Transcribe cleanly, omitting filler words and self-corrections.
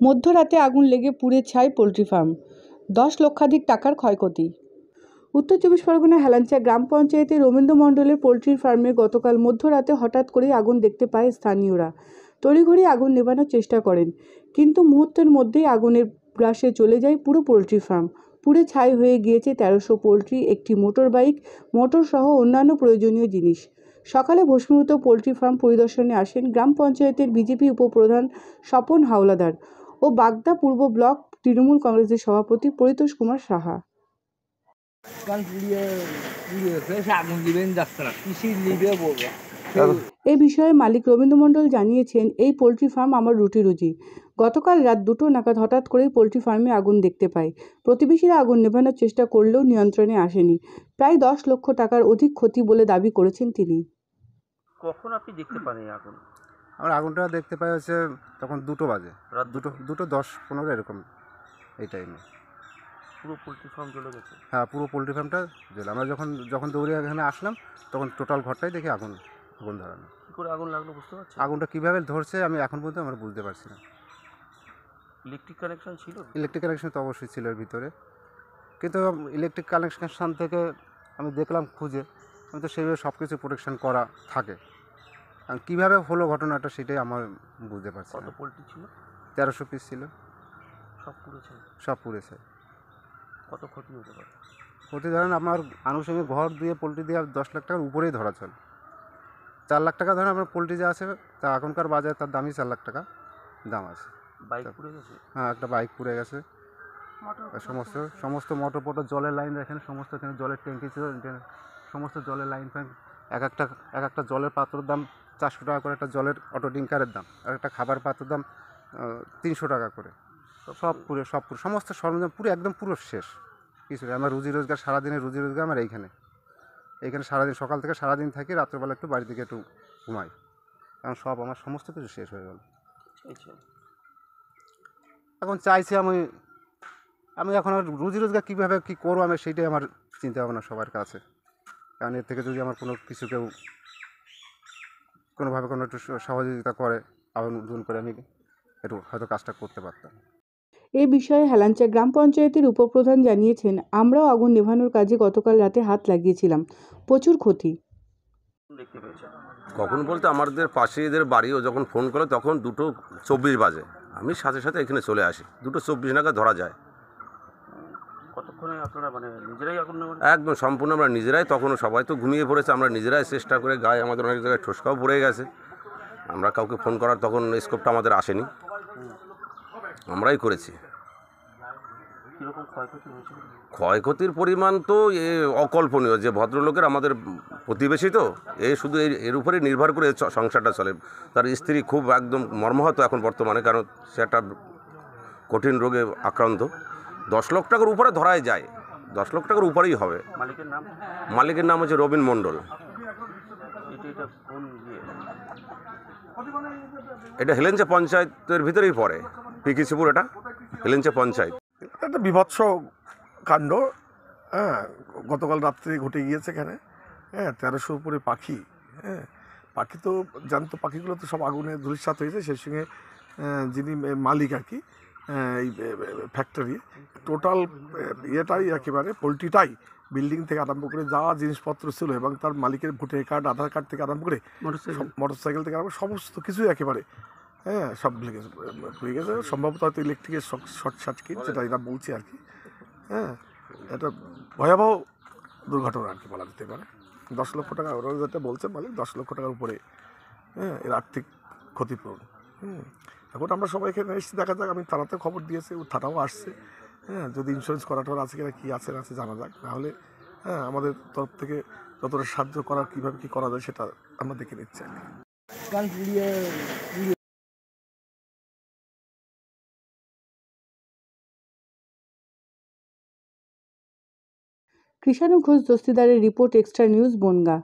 মধ্যরাতে আগুন লেগে পুড়ে ছাই পোলট্রি ফার্ম, 10 লক্ষাধিক টাকার ক্ষয়ক্ষতি। উত্তর চব্বিশ পরগনার হেলাঞ্চা গ্রাম পঞ্চায়েতের রবীন্দ্র মণ্ডলের পোলট্রি ফার্মে গতকাল মধ্যরাতে হঠাৎ করেই আগুন দেখতে পায় স্থানীয়রা। তড়িঘড়ি আগুন নেভানোর চেষ্টা করেন, কিন্তু মুহূর্তের মধ্যেই আগুনের গ্রাসে চলে যায় পুরো পোলট্রি ফার্ম। পুড়ে ছাই হয়ে গিয়েছে 1300 পোলট্রি, একটি মোটর বাইক, মোটর সহ অন্যান্য প্রয়োজনীয় জিনিস। সকালে ভস্মীভূত পোলট্রি ফার্ম পরিদর্শনে আসেন গ্রাম পঞ্চায়েতের বিজেপি উপপ্রধান স্বপন হাওলাদার ও বাগদা পূর্ব ব্লক তৃণমূল কংগ্রেসের সভাপতি পরিতোষ কুমার সাহা। এই বিষয়ে মালিক রবীন্দ্র মণ্ডল জানিয়েছেন, এই পোলট্রি ফার্ম আমার রুটি রুজি। গতকাল রাত 2টো নাগাদ হঠাৎ করেই পোলট্রি ফার্মে আগুন দেখতে পাই। প্রতিবেশীরা আগুন নেভানোর চেষ্টা করলেও নিয়ন্ত্রণে আসেনি। প্রায় 10 লক্ষ টাকার অধিক ক্ষতি বলে দাবি করেছেন তিনি। কখন আপনি দেখতে পান এই আগুন? আমরা আগুনটা দেখতে পাই হচ্ছে তখন 2টো বাজে, রাত 2টো 10-15 এরকম এই টাইমে। পুরো পোলট্রি ফার্ম জ্বলে গেছে? হ্যাঁ, পুরো পোলট্রি ফার্মটা জ্বলে। আমরা যখন দৌড়ে এখানে আসলাম তখন টোটাল ঘরটাই দেখি আগুন ধরানো। কী করে আগুন লাগলো বুঝতে পারছি? আগুনটা কীভাবে ধরছে আমি এখন পর্যন্ত আমরা বুঝতে পারছি না। ইলেকট্রিক কানেকশন ছিল? ইলেকট্রিক কানেকশন তো অবশ্যই ছিল এর ভিতরে, কিন্তু ইলেকট্রিক কানেকশন থেকে আমি দেখলাম খুঁজে, আমি তো সেইভাবে সব কিছু প্রোটেকশন করা থাকে। কীভাবে হলো ঘটনাটা সেটাই আমার বুঝতে পারছি না। কত পোলট্রি ছিল? 1300 পিস ছিল। সব পুড়েছে? সব পুড়েছে। কত ক্ষতি হতে পারে? ক্ষতি ধরেন আমার আনুষঙ্গিক ঘর দিয়ে পোলট্রি দিয়ে 10 লাখ টাকার উপরেই ধরা চল। 4 লাখ টাকা ধরেন আপনার পোলট্রি যা আছে তা এখনকার বাজারে তার দামই 4 লাখ টাকা দাম আছে। বাইক পুড়ে গেছে? হ্যাঁ, একটা বাইক পুড়ে গেছে। সমস্ত মোটর জলের লাইন দেখেন, সমস্ত এখানে জলের ট্যাঙ্কি ছিল, সমস্ত জলের লাইন ফ্যান, এক একটা জলের পাত্রের দাম 400 টাকা করে, একটা জলের অটো ডিঙ্কারের দাম, আর একটা খাবার পাত্রের দাম 300 টাকা করে। সব পুরো সমস্ত সরঞ্জাম একদম পুরো শেষ কিছু। আমার সারাদিনের রুজি রোজগার আমার এইখানে সারাদিন, সকাল থেকে সারাদিন থাকি, রাত্রেবেলা একটু বাড়ি থেকে একটু ঘুমাই, কারণ সব আমার সমস্ত কিছু শেষ হয়ে গেল। এখন চাইছি আমি এখন রুজি রোজগার কীভাবে কী করবো আমি সেইটাই আমার চিন্তা ভাবনা সবার কাছে। কারণ এর থেকে যদি আমার কোনো কিছু কেউ কোনোভাবে কোনো একটু সহযোগিতা করে আবেদন করে আমি একটু হয়তো কাজটা করতে পারতাম। এই বিষয়ে হেলাঞ্চা গ্রাম পঞ্চায়েতের উপপ্রধান জানিয়েছেন, আমরাও আগুন নেভানোর কাজে গতকাল রাতে হাত লাগিয়েছিলাম, প্রচুর ক্ষতি। কখন বলতে আমাদের পাশে এদের বাড়িও যখন ফোন করে তখন 2:24 বাজে, আমি সাথে সাথে এখানে চলে আসি। 2:24 নাগাদ ধরা যায়। কতক্ষণে আপনারা নিজেরাই আগুন নেবেন? একদম সম্পূর্ণ আমরা নিজেরাই, তখনও সবাই তো ঘুমিয়ে পড়েছে, আমরা নিজেরাই চেষ্টা করে, গায়ে আমাদের অনেক জায়গায় ঠোসকাও পড়ে গেছে। আমরা কাউকে ফোন করার তখন স্কোপটা আমাদের আসেনি, আমরাই করেছি। ক্ষয়ক্ষতির পরিমাণ তো অকল্পনীয়। যে ভদ্রলোকের আমাদের প্রতিবেশী, তো শুধু এর উপরে নির্ভর করে সংসারটা চলে। তার স্ত্রী খুব একদম মর্মাহত এখন বর্তমানে, কারণ সে একটা কঠিন রোগে আক্রান্ত। 10 লক্ষ টাকার উপরে ধরাই যায়, 10 লক্ষ টাকার উপরেই হবে। মালিকের নাম হচ্ছে রবীন্দ্র মণ্ডল। এটা হেলেঞ্চা পঞ্চায়েতের ভিতরেই পড়ে, পিকিসিপুর, এটা হেলেঞ্চা পঞ্চায়েত। একটা বিভৎস কাণ্ড, হ্যাঁ, গতকাল রাত্রে ঘটে গিয়েছে এখানে। হ্যাঁ, 1300 উপরে পাখি। হ্যাঁ, পাখি তো জ্যান্ত পাখিগুলো তো সব আগুনে ধূলিসাৎ হয়েছে। সেই সঙ্গে যিনি মালিক আর কি, এই ফ্যাক্টরি, টোটাল ইয়েটাই একেবারে পোলট্রিটাই, বিল্ডিং থেকে আরম্ভ করে যা জিনিসপত্র ছিল এবং তার মালিকের ভোটার কার্ড, আধার কার্ড থেকে আরম্ভ করে মোটরসাইকেল থেকে আরম্ভ সমস্ত কিছুই একেবারে, হ্যাঁ, সব পুড়ে গেছে। সম্ভবত হয়তো ইলেকট্রিকের শর্ট সার্কিট, যেটা এরা বলছে আর কি। হ্যাঁ, এটা ভয়াবহ দুর্ঘটনা আর কি বলা যেতে পারে। 10 লক্ষ টাকা ওরা যেটা বলছে মালিক, 10 লক্ষ টাকার উপরে, হ্যাঁ, এর আর্থিক ক্ষতিপূরণ। এখন আমরা সবাই এখানে এসেছি, দেখা যাক। আমি থানাতে খবর দিয়েছি, থানাও আসছে। হ্যাঁ, যদি ইন্স্যুরেন্স করাটা আছে কিনা, কী আছে না আছে জানা যাক। নাহলে হ্যাঁ, আমাদের তরফ থেকে যতটা সাহায্য করার, কীভাবে কী করা যায় সেটা আমরা দেখে নিচ্ছি আর কি। কৃষাণু ঘোষ দস্তিদারের রিপোর্ট, এক্সট্রা নিউজ, বনগাঁ।